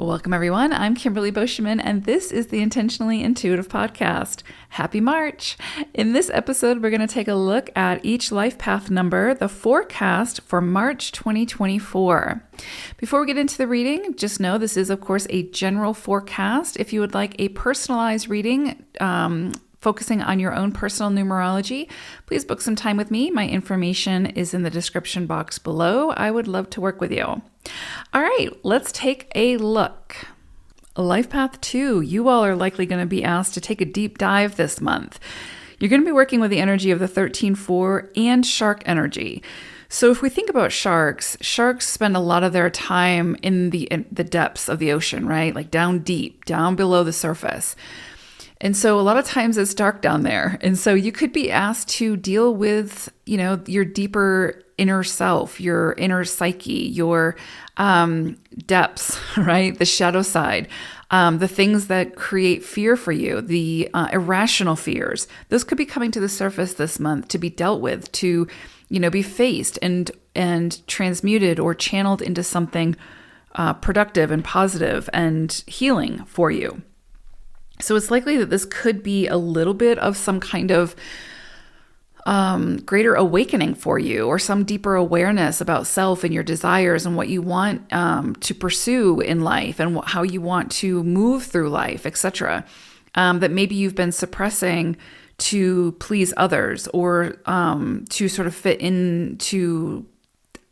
Welcome, everyone. I'm Kimberly Boschman, and this is the Intentionally Intuitive Podcast. Happy March! In this episode, we're going to take a look at each life path number, the forecast for March 2024. Before we get into the reading, just know this is, of course, a general forecast. If you would like a personalized reading, focusing on your own personal numerology, please book some time with me. My information is in the description box below. I would love to work with you. All right, let's take a look. Life Path 2, you all are likely going to be asked to take a deep dive this month. You're going to be working with the energy of the 13-4 and shark energy. So if we think about sharks spend a lot of their time in the depths of the ocean, right? Like down deep, down below the surface. And so a lot of times it's dark down there. And so you could be asked to deal with, your deeper inner self, your inner psyche, your depths, right? The shadow side, the things that create fear for you, the irrational fears. Those could be coming to the surface this month to be dealt with, to, be faced and transmuted or channeled into something productive and positive and healing for you. So it's likely that this could be a little bit of some kind of greater awakening for you, or some deeper awareness about self and your desires and what you want to pursue in life and how you want to move through life, etc. That maybe you've been suppressing to please others or to sort of fit into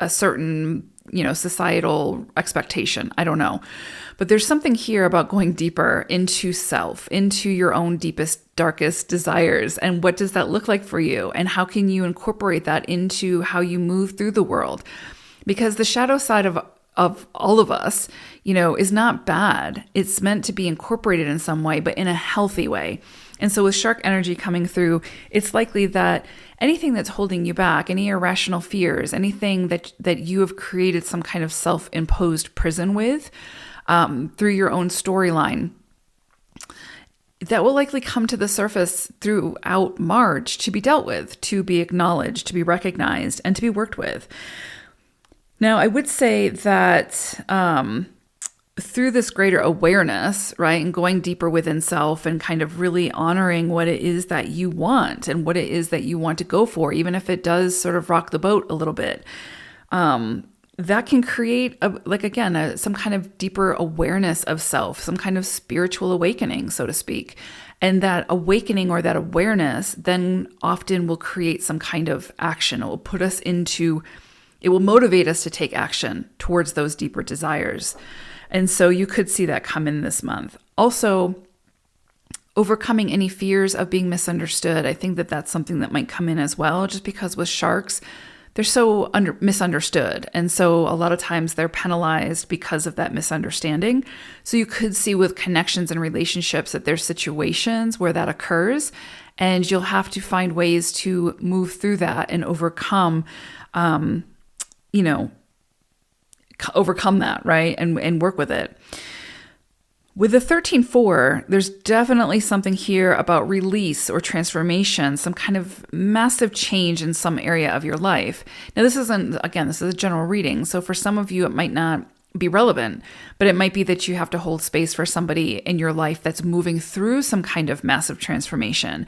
a certain societal expectation. I don't know. But there's something here about going deeper into self, into your own deepest, darkest desires. And what does that look like for you? And how can you incorporate that into how you move through the world? Because the shadow side of all of us, is not bad. It's meant to be incorporated in some way, but in a healthy way. And so with shark energy coming through, it's likely that anything that's holding you back, any irrational fears, anything that you have created some kind of self-imposed prison with through your own storyline, that will likely come to the surface throughout March to be dealt with, to be acknowledged, to be recognized, and to be worked with. Now, I would say that through this greater awareness, right, and going deeper within self and kind of really honoring what it is that you want and what it is that you want to go for, even if it does sort of rock the boat a little bit, that can create, some kind of deeper awareness of self, some kind of spiritual awakening, so to speak. And that awakening or that awareness then often will create some kind of action. It will motivate us to take action towards those deeper desires. And so you could see that come in this month. Also, overcoming any fears of being misunderstood. I think that that's something that might come in as well, just because with sharks, they're so misunderstood. And so a lot of times they're penalized because of that misunderstanding. So you could see with connections and relationships that there's situations where that occurs, and you'll have to find ways to move through that and overcome that, right? And work with it. With the 13-4, there's definitely something here about release or transformation, some kind of massive change in some area of your life. Now, this is a general reading. So for some of you, it might not be relevant, but it might be that you have to hold space for somebody in your life that's moving through some kind of massive transformation.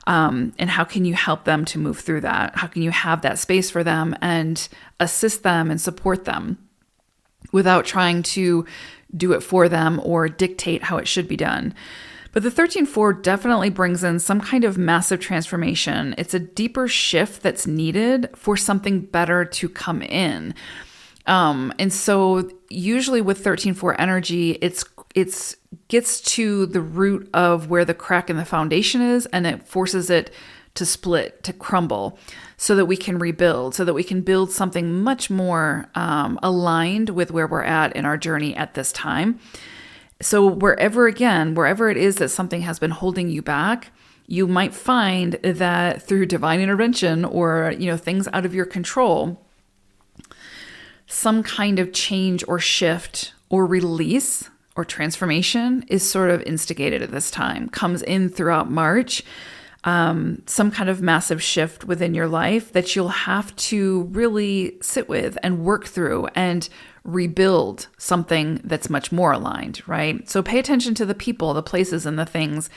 And how can you help them to move through that? How can you have that space for them and assist them and support them without trying to do it for them or dictate how it should be done? But the 13-4 definitely brings in some kind of massive transformation. It's a deeper shift that's needed for something better to come in. And so usually with 13-4 energy, it's gets to the root of where the crack in the foundation is, and it forces it to split, to crumble, so that we can rebuild, so that we can build something much more aligned with where we're at in our journey at this time. So wherever it is that something has been holding you back, you might find that through divine intervention or, things out of your control, some kind of change or shift or release or transformation is sort of instigated at this time, comes in throughout March. some kind of massive shift within your life that you'll have to really sit with and work through and rebuild something that's much more aligned, right? So pay attention to the people, the places, and the things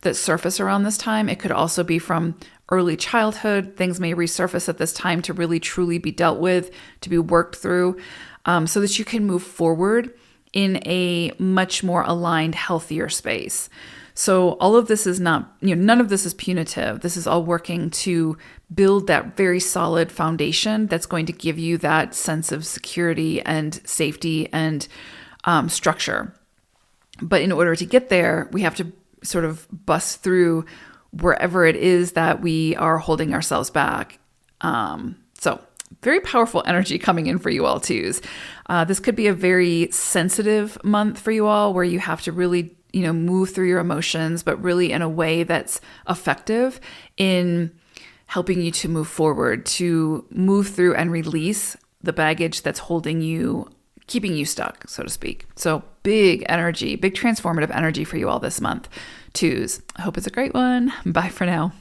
that surface around this time. It could also be from early childhood. Things may resurface at this time to really truly be dealt with, to be worked through, so that you can move forward in a much more aligned, healthier space. So all of this is not, none of this is punitive. This is all working to build that very solid foundation that's going to give you that sense of security and safety and structure. But in order to get there, we have to sort of bust through wherever it is that we are holding ourselves back. So very powerful energy coming in for you all, twos. This could be a very sensitive month for you all, where you have to really move through your emotions, but really in a way that's effective in helping you to move forward, to move through and release the baggage that's holding you, keeping you stuck, so to speak. So big energy, big transformative energy for you all this month, twos. I hope it's a great one. Bye for now.